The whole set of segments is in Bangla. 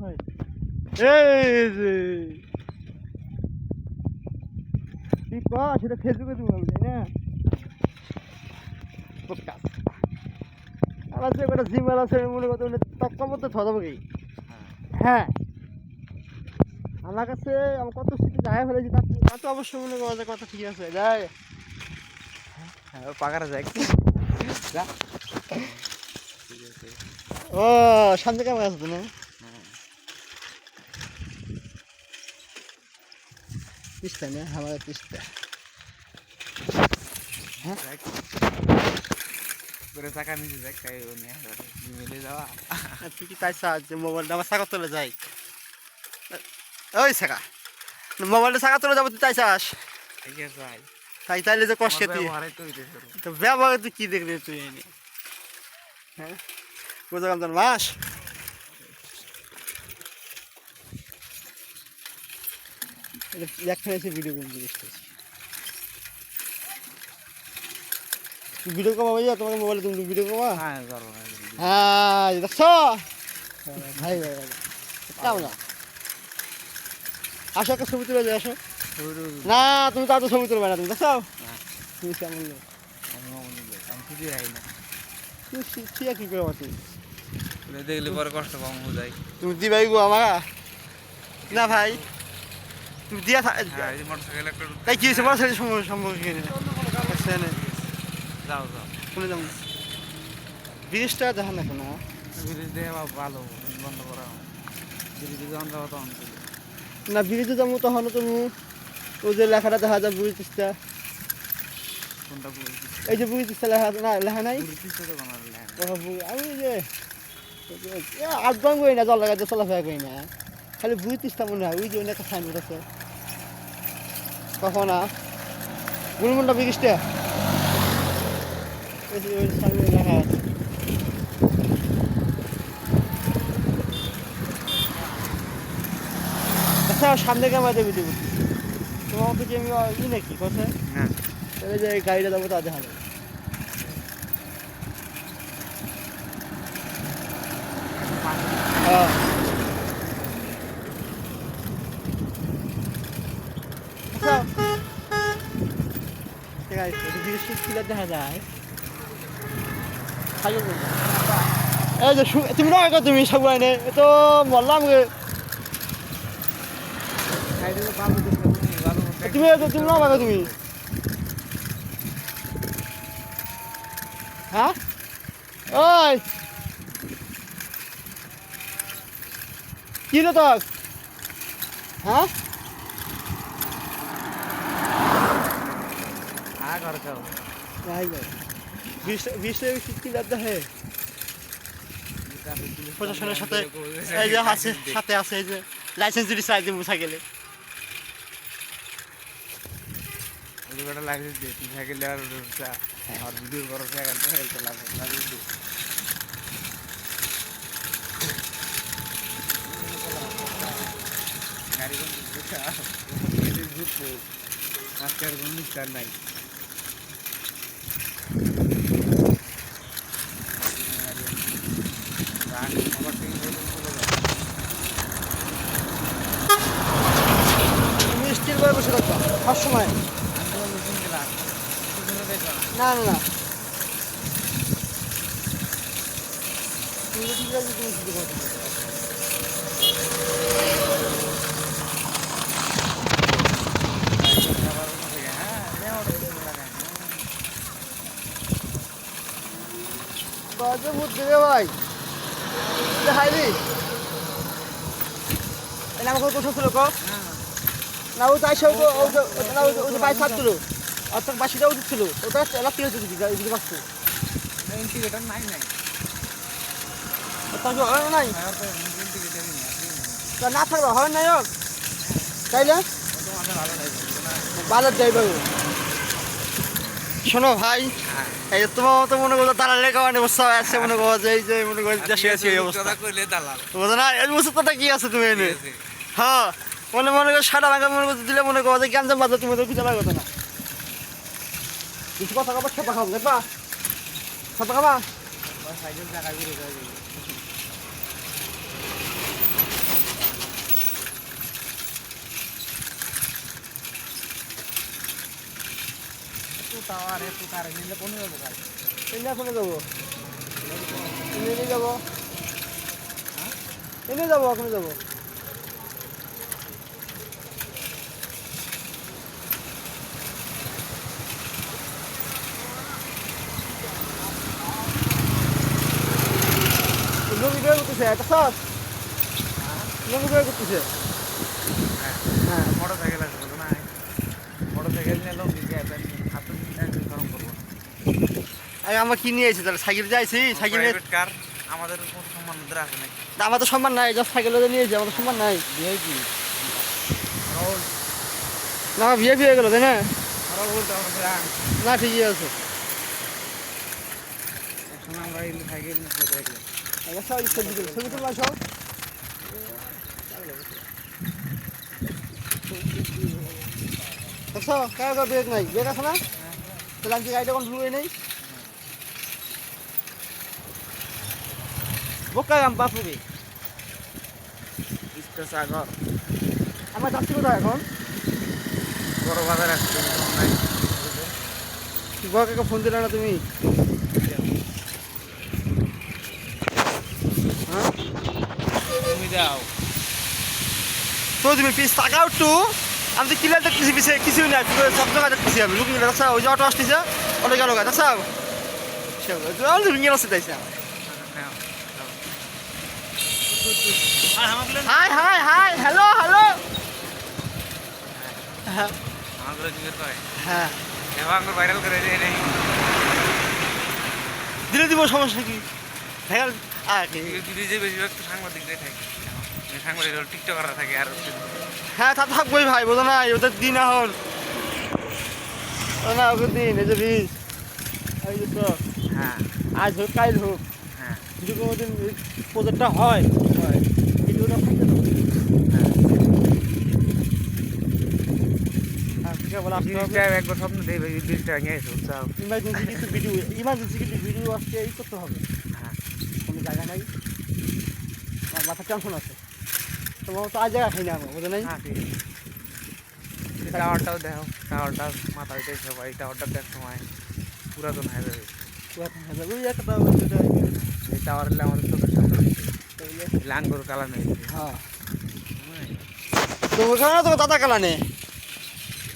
এই যে তুই ক সেটা ফেসবুকে দিব আমি তাই না আমার যে একটা জিমেল আছে মনে করতে তখন মধ্যে ধরাবো কি হ্যাঁ আমার কাছে আমার কত স্মৃতি দেখা ফেলেছি তার তো অবশ্যই মনে করা যায় কথা ঠিক আছে যাই হ্যাঁ পাকারা যায় ও সামনে কেমন আছে তো না তিস্তা না আমার তিস্তা হ্যাঁ করে চাকা নিচে যাক তাই মিলে যাওয়া তুই কি তাই চাস যে মোবাইলটা আমার চাকা তোলে যাই ওই চাকা মোবাইলটা চাকা তোলে যাবো তুই তাই চাস ঠিক আছে ভাই তাই তাইলে যে কষ্ট তুই তো ব্যবহার তুই কি দেখলি তুই এনে হ্যাঁ বুঝলাম তোর মাস একখানে এসে ভিডিও কম জিনিস ভিডিও কমা ভাইয়া তোমাকে মোবাইলে তুমি ভিডিও কমা হ্যাঁ হ্যাঁ দেখছো ভাই ভাই কেমন আসো একটা ছবি তুলে আসো না তুমি তো ছবি তুলবে না তুমি দেখছো তুমি কেমন লোক ঠিক কি করবো তুমি দেখলে পরে কষ্ট পাবো বুঝাই তুমি দিবাই গো আমার না ভাই তুমি দিয়া মোটরসাইকেল একটা তাই কি হয়েছে মোটরসাইকেল সম্ভব যাও যাও শুনে যাবো ব্রিজটা দেখা না কেন ব্রিজ দিয়ে ভালো বন্ধ করা ব্রিজে যখন যাবো তখন না ব্রিজে যাবো তখন তুমি ওই যে লেখাটা দেখা যায় ব্রিজটা কোনটা এই যে ব্রিজটা লেখা না লেখা নাই আমি যে আটবাং করি না জল লাগাতে চলাফেরা করি না খালি ব্রিজটা মনে হয় ওই যে অনেক সাইনবোর্ড আছে কখন না গুলমুন্ডা ব্রিজটা ওই সাইনবোর্ড লেখা আছে আচ্ছা সামনে ক্যামেরা দেবে দেবো তোমার তো কি আমি ই নাকি কথা হ্যাঁ তাহলে যে গাড়িটা যাবো তাদের হালে হ্যাঁ ঠিক আছে কিলার দেখা যায় এই যে তুমি না তুমি সবাই নে তো বললাম তুমি তুমি না পাবে তুমি হ্যাঁ ওই কি রে তোর হ্যাঁ প্রশাসনের সাথে এই যে আছে সাথে আছে এই যে লাইসেন্স যদি চাই দিব সাইকেলে লাইসেন্স দিয়ে সাইকেল আর ভিডিও করো সাইকেল লাইসেন্স দিয়ে গাড়ি আজকে আর কোনো নিস্তার নাই তুমি স্টিল করে বসে থাকবা সব সময় না না না তুমি ঠিক আছে তুমি শুধু কথা বাজে বুদ্ধি রে ভাই হাইরি এনে আমাকে কোথাও ছিল কো না ও তাই সব ও যে বাইক ছাড়ছিল আর তোর বাসিটা উচিত ছিল ওটা রাত্রি হচ্ছে দিদি বাসছে ইন্ডিকেটর নাই নাই তার নাই তা না থাকবে হয় নাই হোক তাইলে ভালো যাইবে শোনো ভাই এই তোমার মতো মনে করো দালালের কারণে অবস্থা আছে মনে করো যে এই যে মনে করো দেশে আছে এই অবস্থা বুঝো না এই অবস্থাটা কি আছে তুমি এনে হ্যাঁ মনে মনে করো সারা ভাঙা মনে করতে দিলে মনে করো যে গ্যাঞ্জাম বাজার তুমি তো কিছু লাগবে না কিছু কথা খাবার ছাপা খাবো দেখবা ছাপা খাবা টাওয়ার একটু কারে নিলে কোন যাবো কাজ এনে কোনে যাবো এনে যাবো এনে যাবো ওখানে যাবো লুঙ্গি বের করতেছে একটা সস লুঙ্গি বের করতেছে হ্যাঁ মোটরসাইকেল আছে বলো না মোটরসাইকেল নিয়ে লোক দিকে আপনি একদিন গরম করবো না আরে আমরা কি নিয়ে এসেছি তাহলে সাইকেল যাইছি সাইকেলে প্রাইভেট কার আমাদের কোনো সম্মান ওদের আছে নাকি আমার তো সম্মান নাই জাস্ট সাইকেলে নিয়ে এসেছি আমার তো সম্মান নাই ভিআইপি না ভিআইপি হয়ে গেল তাই না ওরা বলতে আমাদের না ঠিকই আছে একসময় আমরা এই সাইকেল নিয়ে চলে গেলাম সব ছবি তুললাম সব দেখছো কার ব্রেক নাই ব্রেক আছে না তাহলে আমি গাড়িটা কোন ভুলে নেই বোকা গাম বাপুকে ইস্টা সাগর আমার যাচ্ছি কোথায় এখন বড় বাজার আসছে নাই বড় কাকা ফোন দিলে না তুমি হ্যাঁ তুমি যাও তো তুমি প্লিজ টাকা একটু আমি তো ক্লিয়ার দেখতেছি পিছিয়ে কিছুই নাই সব জায়গায় দেখতেছি আমি লুকিং দেখছা ওই যে অটো আসতেছে অটো গেল গা দেখছা লুকিং আসতে চাইছে high high hi hello hello হ্যাঁ আমাদের জিজ্ঞেস করে হ্যাঁ এবার ভাইরাল করে দেয় নেই দিলে দিব সমস্যা কি ভাইরাল যে বেশিরভাগ তো সাংবাদিকরাই থাকে সাংবাদিক টিকটকাররা থাকে আর হ্যাঁ তা থাকবোই ভাই বোঝো না ওদের দিন এখন না ওদের দিন এই যে বীজ এই যে তো হ্যাঁ আজ হোক কাল হোক হ্যাঁ যদি কোনোদিন প্রজেক্টটা হয় ভিডিওটা থাকতে তো একবার স্বপ্ন দেবে জিনিসটা নিয়ে এসো চাও ইমার্জেন্সি কিছু ভিডিও আজকে এই করতে হবে হ্যাঁ কোনো জায়গা নাই আমার মাথা টেনশন আছে তোমার তো আজ জায়গা খাই না আমার বোঝো নাই হ্যাঁ ঠিক টাওয়ারটাও দেখো টাওয়ারটা মাথায় দেখে সবাই টাওয়ারটা দেখ সময় পুরাতন হয়ে যাবে ওই একটা এই টাওয়ার হলে আমাদের চোখের সামনে লাঙ্গর কালার নেই হ্যাঁ তো ওখানে তোমার দাদা কালা নেই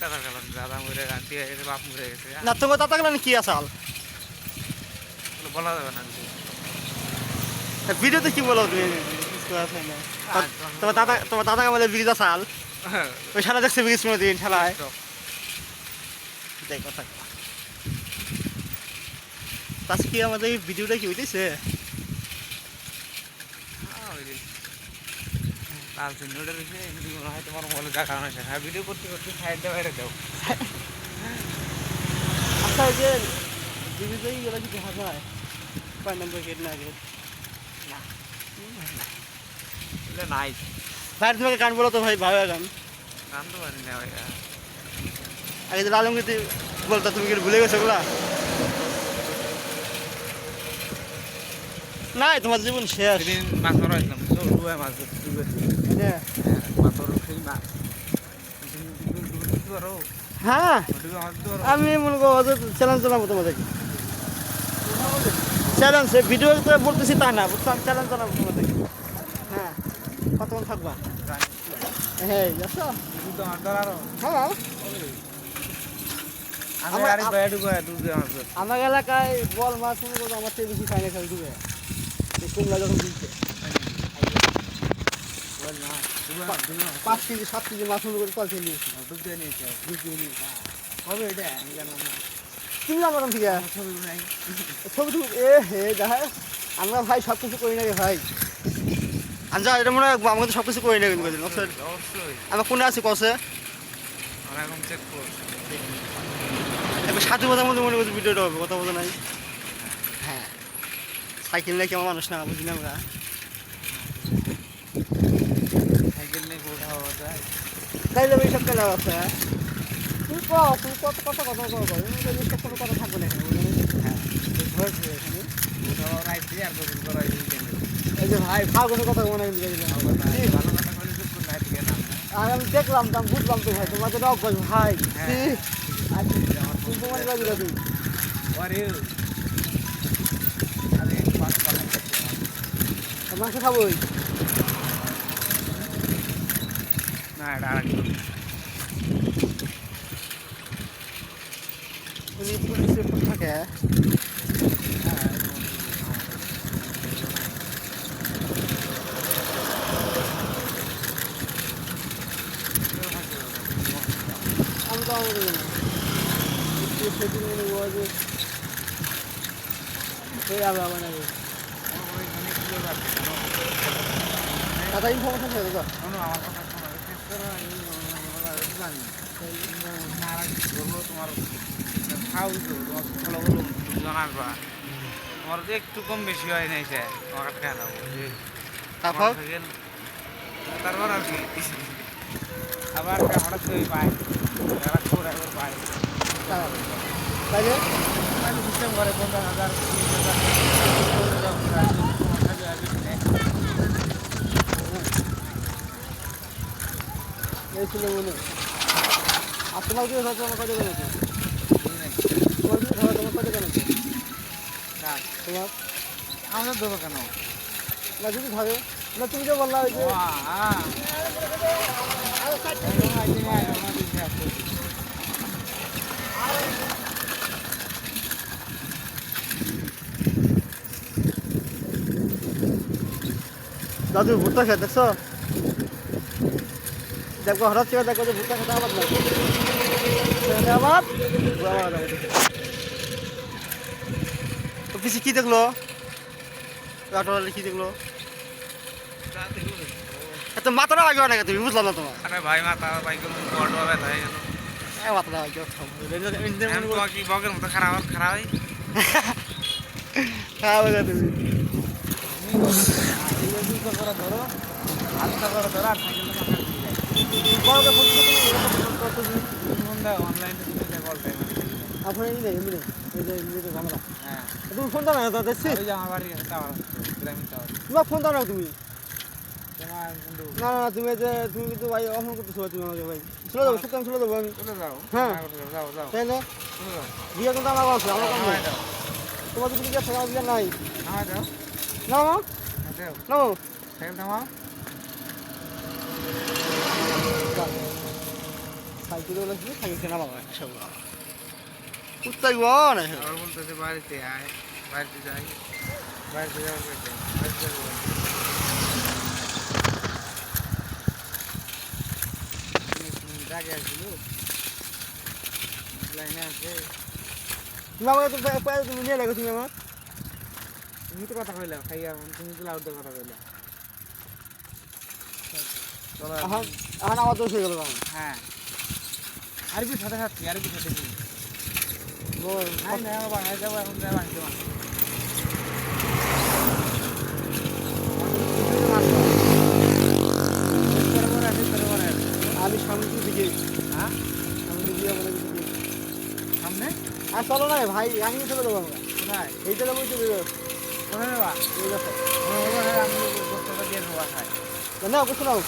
দাদা কালার দাদা মরে রাখতে হয়ে গেছে বাপ মরে গেছে না তোমার দাদা কালা কি আসাল বলা যাবে না ভিডিওতে কি বলো তুমি তোমার দাদা আমাদের ব্রিজ আসাল ওই সারা দেখছে ব্রিজ কোনো দিন খেলায় এটাই কথা আজকে কি আমাদের এই ভিডিওটা কি হইতেছে লাল সিন্ডোটা রয়েছে হয় তোমার মোবাইলে দেখা হয়েছে হ্যাঁ ভিডিও করতে করতে সাইডটা বাইরে দাও আচ্ছা এই যে ব্রিজে গেলে কি দেখা যায় 5 নম্বর গেট না গেট না নাই ভাই তোমাকে গান বলো তো ভাই ভালো গান গান তো পারি না ভাই আগে যে আলমগীতি বলতো তুমি কি ভুলে গেছো ওগুলা নাই তোমার জীবন শেষ সেদিন মাছ মারা হয়েছিলাম ডুবে মাছ ডুবে হ্যাঁ মাছের সেই মাছ ডুবে পারো হ্যাঁ ডুবে মাছ দিতে পারো আমি মনে করো চ্যালেঞ্জ জানাবো তোমাদেরকে চ্যালেঞ্জ ভিডিও বলতেছি তা না বুঝলাম চ্যালেঞ্জ জানাবো তোমাদেরকে হ্যাঁ কতক্ষণ থাকবা হ্যাঁ যাচ্ছ দুধ মাছ ধরারো হ্যাঁ আমি আরে বাইরে ডুবে ডুবে মাছ আমার এলাকায় বল মাছ মনে করো আমার থেকে বেশি খাই না খেলে ডুবে কুমড়া যখন দিচ্ছে 5 কেজি 7 কেজি মাছ মনে করে কল খেয়ে নিয়েছি ডুবে নিয়েছে হবে এটা আমি জানলাম না তুমি জানো না ঠিক আছে ছবি নাই ছবি টুবি এ হে দেখা আমরা ভাই সব কিছু করি না রে ভাই আচ্ছা এটা মনে হয় আমাকে তো সব কিছু করি না কিন্তু অবশ্যই আমার কোনে আছি কসে আমরা এখন চেক করব একবার 60 বছরের মধ্যে মনে করছি ভিডিওটা হবে কথা বলতে নাই হ্যাঁ সাইকেল নিয়ে কেমন মানুষ না বুঝলি আমরা সাইকেল নিয়ে কোথাও যায় তাই যাবে এইসব কেলা আছে তুই কত কথা কোনো কথা থাকবে না এখানে হ্যাঁ এখানে কোথাও রাইতে আর গোসল করা এই যে ভাই ফাগুনের কথা মনে হয় ভালো কথা বলে চুপ করে রাইতে গেলাম আর আমি দেখলাম তো আমি বুঝলাম তো ভাই তোমাকে অভ্যাস ভাই হ্যাঁ। তুমি প্রমাণ করে দিলা তুই আরে আরে পাঁচ পাঁচ মাংস খাবোই না এটা আরেকটু উনি পুলিশের থাকে আমি তো আমাদের সেদিন হয়ে যাবে আমার নাকি দাদা ইনফরমেশন হয়ে দাদা আমার কথা শোনো শেষ করো জানি তোমার খাও তোমার ফলো বলো জানাবা তোমার তো একটু কম বেশি হয় নাই স্যার তোমার খেয়ে নেবো তারপর তারপর আর কি আবার হঠাৎ করে পায় যারা করে একবার পায় তাইলে সিস্টেম করে 50,000 এই ছিল মনে আর তোমার কি হচ্ছে আমার কত কেন তোমার কি ধরো তোমার কত কেন তোমার আমাদের দেবো কেন না যদি ধরে না তুমি যে বললা ওই যে দাদু ভুট্টা খেয়ে দেখছো দেখো হঠাৎ থেকে দেখো যে ভুট্টা খেতে আবার আবার তো পিছিয়ে কি দেখলো অটোওয়ালা কি দেখলো এত মাথাটা বাকি হয় না তুমি বুঝলাম না তোমার আরে ভাই মাথা ভাই বড় ব্যথা হয়ে গেল মাথাটা বাকি কি বগের মতো খারাপ খারাপ হয় হ্যাঁ বোঝা তুমি ধরো হাতটা করে ধরো আর অনলাইনে কল টাইম আপনার এই নেই এমনি এই যে এমনিতে ঝামেলা হ্যাঁ তুমি ফোন দাও না দাদা দেখছি ওই যে আমার বাড়ির কাছে টাওয়ার গ্রামীণ টাওয়ার তোমার ফোন দাও না তুমি তোমার কিন্তু না না তুমি যে তুমি কিন্তু ভাই অফোন করতেছো তুমি আমাকে ভাই চলে যাবো সত্যি আমি চলে যাবো আমি চলে যাও হ্যাঁ যাও যাও তাই না চলে যাও বিয়ে কিন্তু আমার আছে আমার কাছে আমায় দাও তোমার যদি বিয়ে থাকে আমার বিয়ে নাই আমায় দাও না মা দাও না সাইকেল থামাও সাইকেল বলে কি সাইকেল কেনা বাবা সব কুত্তাই বল আর বলতেছে বাড়িতে আয় বাড়িতে যাই বাড়িতে যাবো বাড়িতে যাবো আগে আসছিল লাইনে আছে তুমি আমাকে তুমি নিয়ে লাগো তুমি আমার তুমি তো কথা কইলা খাইয়া তুমি তো লাউড কথা কইলা চলো এখন এখন আমার দোষ হয়ে গেল হ্যাঁ আর কি সাথে সাথে আর কি সাথে কি বল নাই না আমার বাড়ি যাবো এখন যাবো আসতে আমি সামনে দিকে হ্যাঁ সামনে দিকে বলে দিকে সামনে আর চলো না ভাই আমি চলে যাবো আমরা কোথায় এইটা যাবো চলে যাবো কোথায় যাবা এই দেখো আমি বস্তাটা দিয়ে দেবো খাই না বুঝছো নাও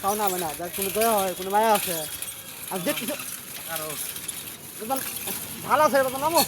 তাও না মানে যার কোনো দয়া হয় কোনো মায়া আছে আর দেখছি আরো ভালো আছে এটা তো নামো